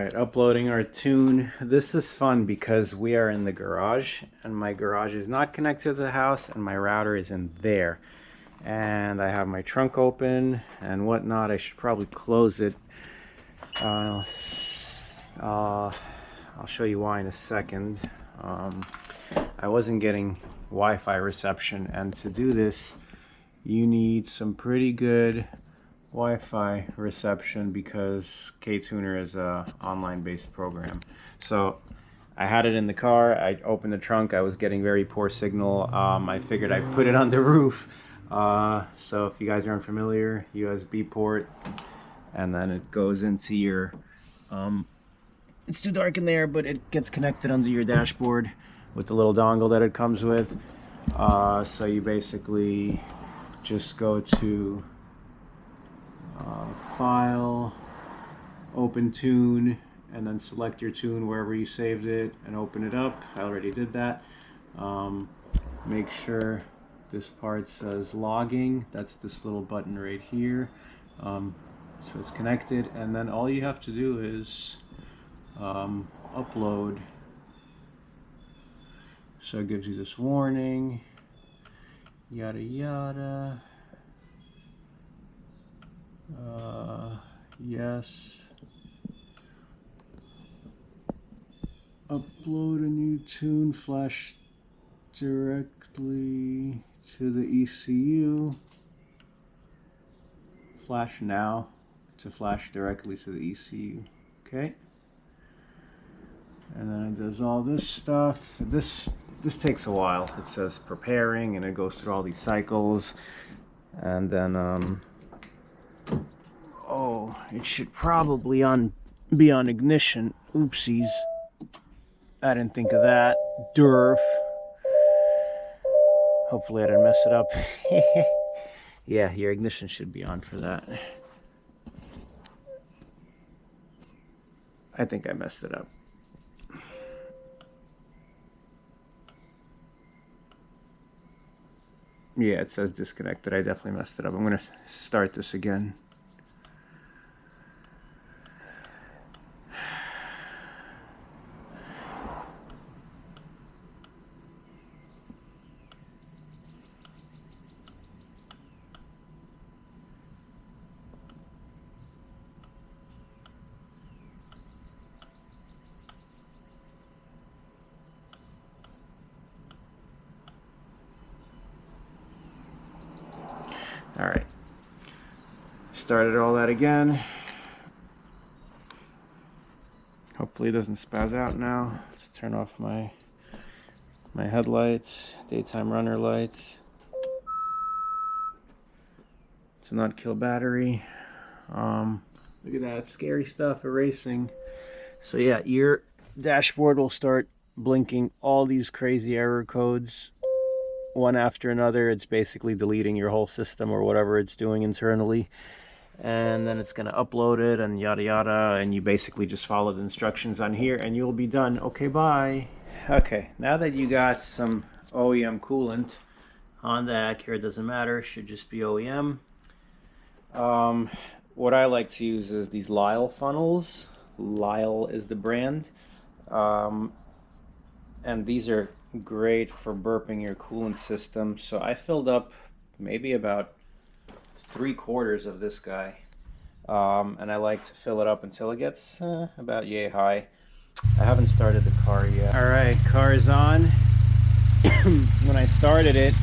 Alright, uploading our tune. This is fun because we are in the garage and my garage is not connected to the house and my router is in there. And I have my trunk open and whatnot. I should probably close it. I'll show you why in a second. I wasn't getting Wi-Fi reception, and to do this you need some pretty good Wi-Fi reception because KTuner is a online based program. So I had it in the car, I opened the trunk, I was getting very poor signal. I figured I'd put it on the roof. So if you guys aren't familiar, USB port, and then it goes into your it's too dark in there, but it gets connected under your dashboard with the little dongle that it comes with. So you basically just go to File, Open Tune, and then select your tune wherever you saved it and open it up. I already did that. Make sure this part says logging. That's this little button right here. So it's connected, and then all you have to do is upload. So it gives you this warning, yada yada. Yes. Upload a new tune, flash directly to the ECU. Flash now to flash directly to the ECU. Okay. And then it does all this stuff. This takes a while. It says preparing, and it goes through all these cycles, and then oh, it should probably be on ignition. Oopsies, I didn't think of that. Derf. Hopefully I didn't mess it up. Yeah, your ignition should be on for that. I think I messed it up. Yeah, it says disconnected. I definitely messed it up. I'm going to start this again. All right, started all that again. Hopefully it doesn't spaz out now. Let's turn off my headlights, daytime runner lights, to not kill battery. Look at that, scary stuff, erasing. So yeah, your dashboard will start blinking all these crazy error codes one after another. It's basically deleting your whole system or whatever it's doing internally, and then it's going to upload it and yada yada, and you basically just follow the instructions on here and you'll be done. Okay, bye. Okay, now that you got some OEM coolant, Honda, Acura, doesn't matter, should just be OEM. What I like to use is these Lyle funnels. Lyle is the brand, and these are great for burping your coolant system. So I filled up maybe about 3/4 of this guy, and I like to fill it up until it gets about yay high. I haven't started the car yet. All right, car is on. When I started it,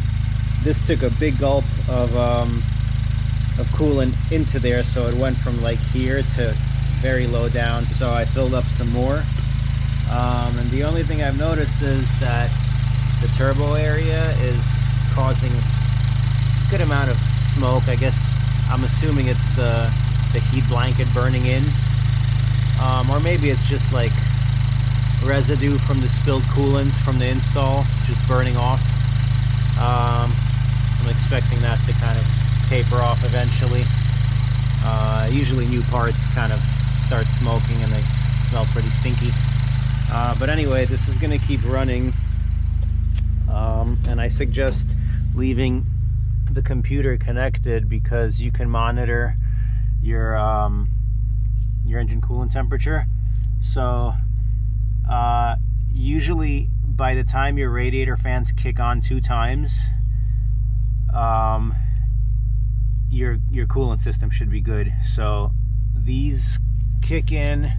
this took a big gulp of coolant into there, so it went from like here to very low down. So I filled up some more. And the only thing I've noticed is that the turbo area is causing a good amount of smoke. I guess I'm assuming it's the heat blanket burning in, or maybe it's just like residue from the spilled coolant from the install just burning off. I'm expecting that to kind of taper off eventually. Usually new parts kind of start smoking and they smell pretty stinky. But anyway, this is going to keep running, and I suggest leaving the computer connected because you can monitor your engine coolant temperature. So usually by the time your radiator fans kick on 2 times, your coolant system should be good. So these kick in,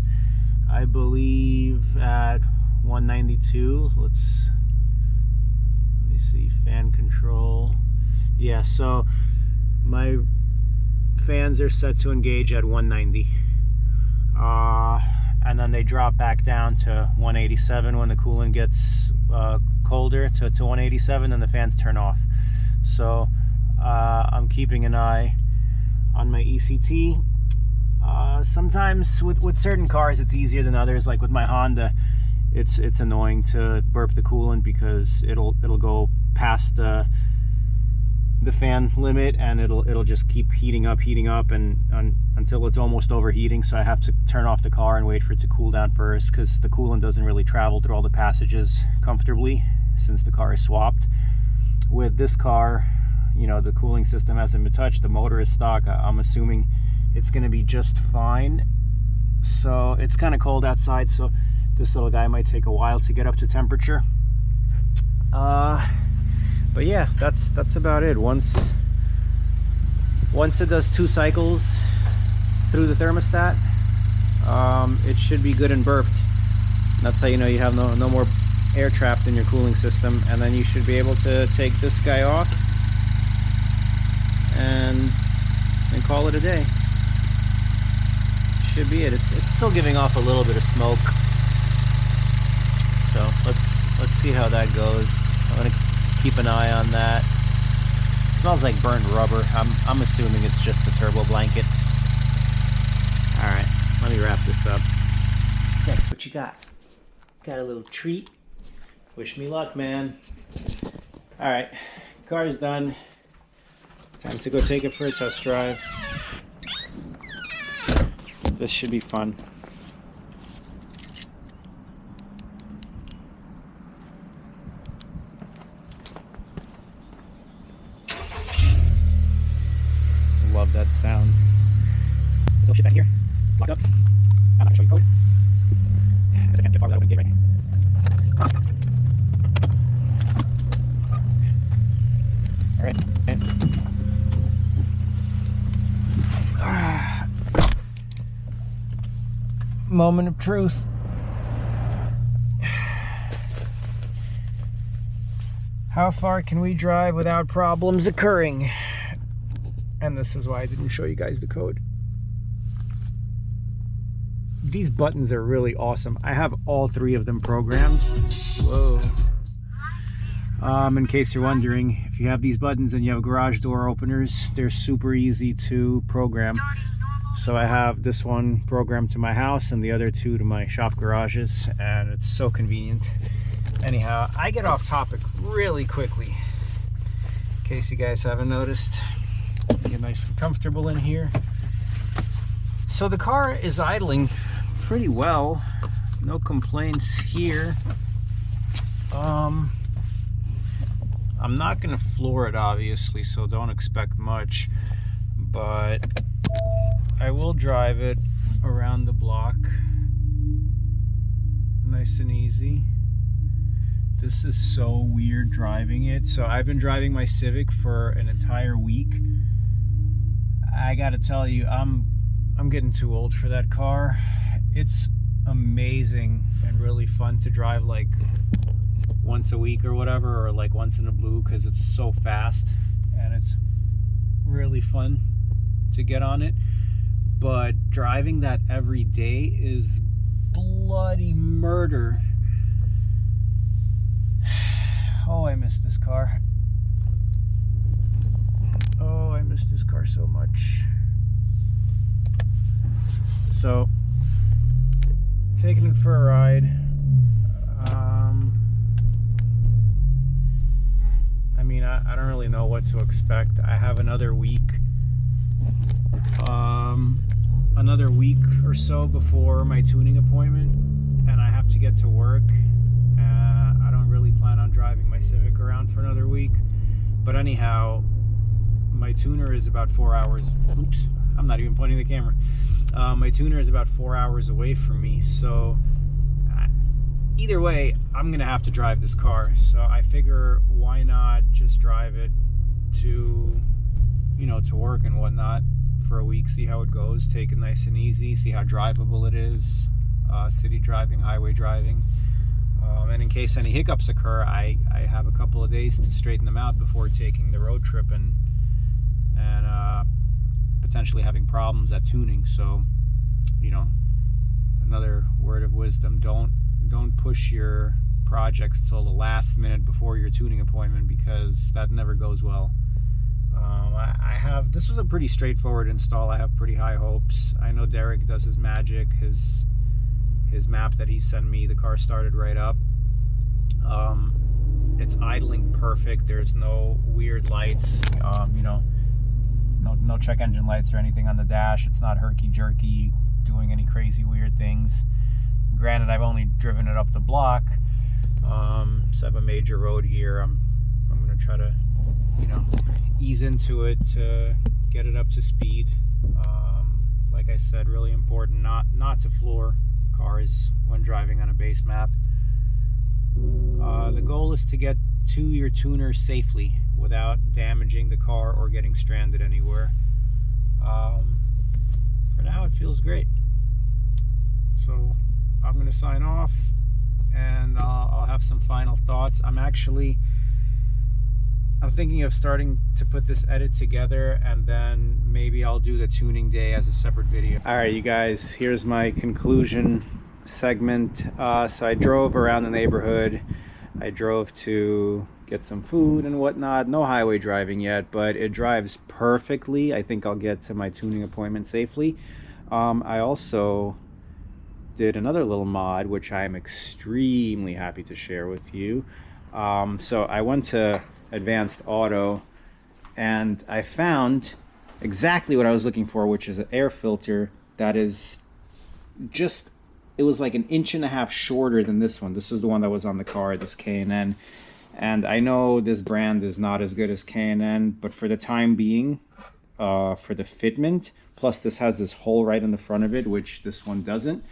I believe, at 192. Let me see, fan control. Yeah, so my fans are set to engage at 190. And then they drop back down to 187 when the coolant gets colder to 187, and the fans turn off. So I'm keeping an eye on my ECT. Sometimes with certain cars it's easier than others. Like with my Honda, it's annoying to burp the coolant because it'll go past the fan limit, and it'll just keep heating up and until it's almost overheating. So I have to turn off the car and wait for it to cool down first, because the coolant doesn't really travel through all the passages comfortably since the car is swapped. With this car, you know, the cooling system hasn't been touched, the motor is stock. I'm assuming it's going to be just fine. So it's kind of cold outside, so this little guy might take a while to get up to temperature. But yeah, that's about it. Once it does 2 cycles through the thermostat, it should be good and burped. That's how you know you have no more air trapped in your cooling system, and then you should be able to take this guy off and call it a day. Should be it. It's still giving off a little bit of smoke, so let's see how that goes. I'm gonna keep an eye on that. It smells like burnt rubber. I'm assuming it's just the turbo blanket. All right, let me wrap this up. Next, what you got? Got a little treat. Wish me luck, man. All right, car's done. Time to go take it for a test drive. This should be fun. Love that sound. Let's all shit back here. It's locked up. I'm not gonna show you code. As I can't get far without opening the gate right. Alright. Moment of truth. How far can we drive without problems occurring? And this is why I didn't show you guys the code. These buttons are really awesome. I have all 3 of them programmed. Whoa. In case you're wondering, if you have these buttons and you have garage door openers, they're super easy to program. So I have this one programmed to my house and the other 2 to my shop garages, and it's so convenient. Anyhow, I get off topic really quickly, in case you guys haven't noticed. Get nice and comfortable in here. So the car is idling pretty well. No complaints here. I'm not gonna floor it, obviously, so don't expect much, but I will drive it around the block nice and easy. This is so weird driving it. So I've been driving my Civic for an entire week. I gotta tell you, I'm getting too old for that car. It's amazing and really fun to drive like once a week or whatever, or like once in a blue, because it's so fast and it's really fun to get on it. But driving that every day is bloody murder. Oh, I miss this car. Oh, I miss this car so much. So, taking it for a ride. I mean, I don't really know what to expect. I have another week or so before my tuning appointment, and I have to get to work. I don't really plan on driving my Civic around for another week, but anyhow, my tuner is about 4 hours. Oops, I'm not even pointing the camera. My tuner is about 4 hours away from me, so either way, I'm gonna have to drive this car. So I figure, why not just drive it to, you know, to work and whatnot for a week, see how it goes, take it nice and easy, see how drivable it is, city driving, highway driving. And in case any hiccups occur, I have a couple of days to straighten them out before taking the road trip and potentially having problems at tuning. So, you know, another word of wisdom: don't push your projects till the last minute before your tuning appointment, because that never goes well. This was a pretty straightforward install. I have pretty high hopes. I know Derek does his magic. His map that he sent me, the car started right up. It's idling perfect. There's no weird lights, you know, no check engine lights or anything on the dash. It's not herky-jerky, doing any crazy weird things. Granted, I've only driven it up the block, so I have a major road here. I'm gonna try to, you know, ease into it to get it up to speed. Like I said, really important not to floor cars when driving on a base map. The goal is to get to your tuner safely without damaging the car or getting stranded anywhere. For now, it feels great. So I'm going to sign off, and I'll have some final thoughts. I'm thinking of starting to put this edit together, and then maybe I'll do the tuning day as a separate video. All right, you guys, here's my conclusion segment. So I drove around the neighborhood. I drove to get some food and whatnot. No highway driving yet, but it drives perfectly. I think I'll get to my tuning appointment safely. I also did another little mod, which I'm extremely happy to share with you. So I went to Advanced Auto, and I found exactly what I was looking for, which is an air filter that is just, it was like 1.5 inches shorter than this one. This is the one that was on the car, this K&N. And I know this brand is not as good as K&N, but for the time being, for the fitment, plus this has this hole right in the front of it, which this one doesn't.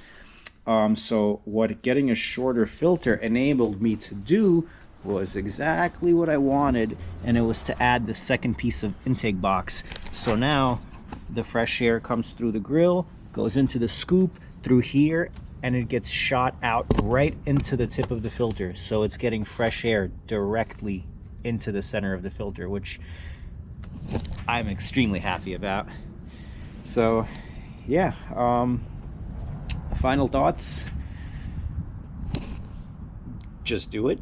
So what getting a shorter filter enabled me to do was exactly what I wanted, and it was to add the second piece of intake box. So now the fresh air comes through the grill, goes into the scoop through here, and it gets shot out right into the tip of the filter. So it's getting fresh air directly into the center of the filter, which I'm extremely happy about. So yeah, final thoughts: just do it,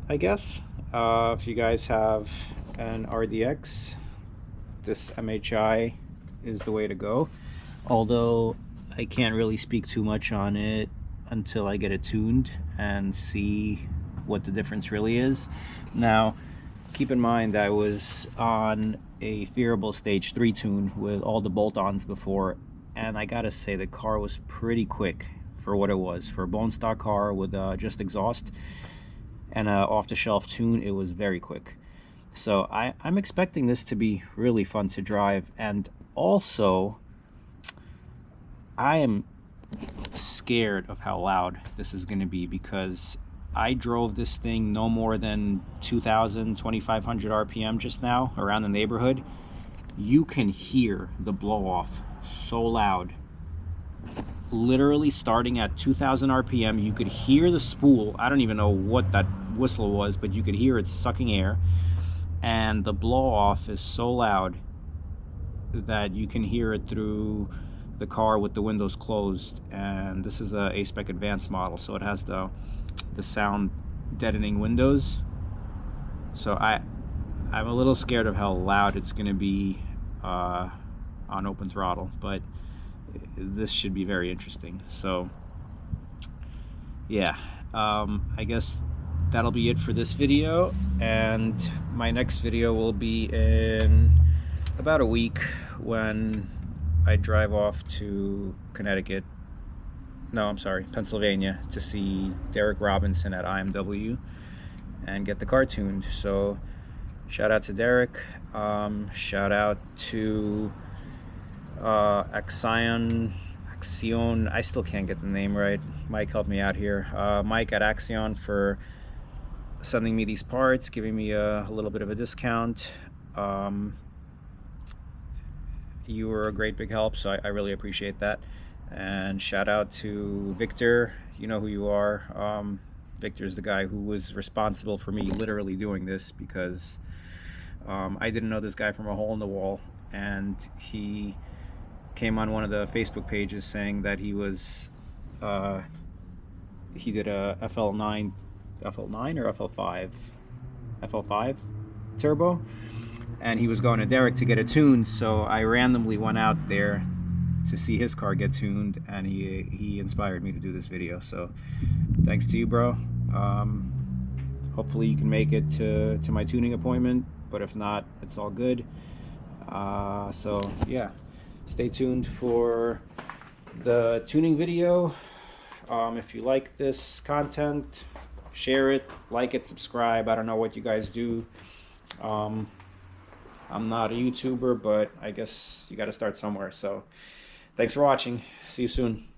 I guess. If you guys have an RDX, this MHI is the way to go. Although I can't really speak too much on it until I get it tuned and see what the difference really is. Now, keep in mind, I was on a Fearable Stage 3 tune with all the bolt-ons before, and I gotta say the car was pretty quick for what it was. For a bone stock car with just exhaust and a off-the-shelf tune, it was very quick. So I'm expecting this to be really fun to drive. And also, I am scared of how loud this is going to be, because I drove this thing no more than 2,000, 2,500 RPM just now around the neighborhood. You can hear the blow off so loud. Literally starting at 2,000 RPM, you could hear the spool. I don't even know what that whistle was, but you could hear it sucking air. And the blow off is so loud that you can hear it through the car with the windows closed. And this is a A-Spec Advanced model, so it has the sound deadening windows. So I'm a little scared of how loud it's going to be on open throttle, but this should be very interesting. So yeah, I guess that'll be it for this video, and my next video will be in about a week when I drive off to Connecticut. No, I'm sorry, Pennsylvania, to see Derek Robinson at IMW and get the car tuned. So shout out to Derek, shout out to Axion, I still can't get the name right. Mike helped me out here. Mike at Axion for sending me these parts, giving me a little bit of a discount. You were a great big help, so I really appreciate that. And shout out to Victor. You know who you are. Victor's the guy who was responsible for me literally doing this, because I didn't know this guy from a hole in the wall, and he came on one of the Facebook pages saying that he was he did a FL9 or FL5 turbo, and he was going to Derek to get it tuned. So I randomly went out there to see his car get tuned, and he inspired me to do this video. So thanks to you, bro. Hopefully you can make it to my tuning appointment, but if not, it's all good. So yeah, stay tuned for the tuning video. If you like this content, share it, like it, subscribe. I don't know what you guys do. I'm not a YouTuber, but I guess you got to start somewhere. So thanks for watching. See you soon.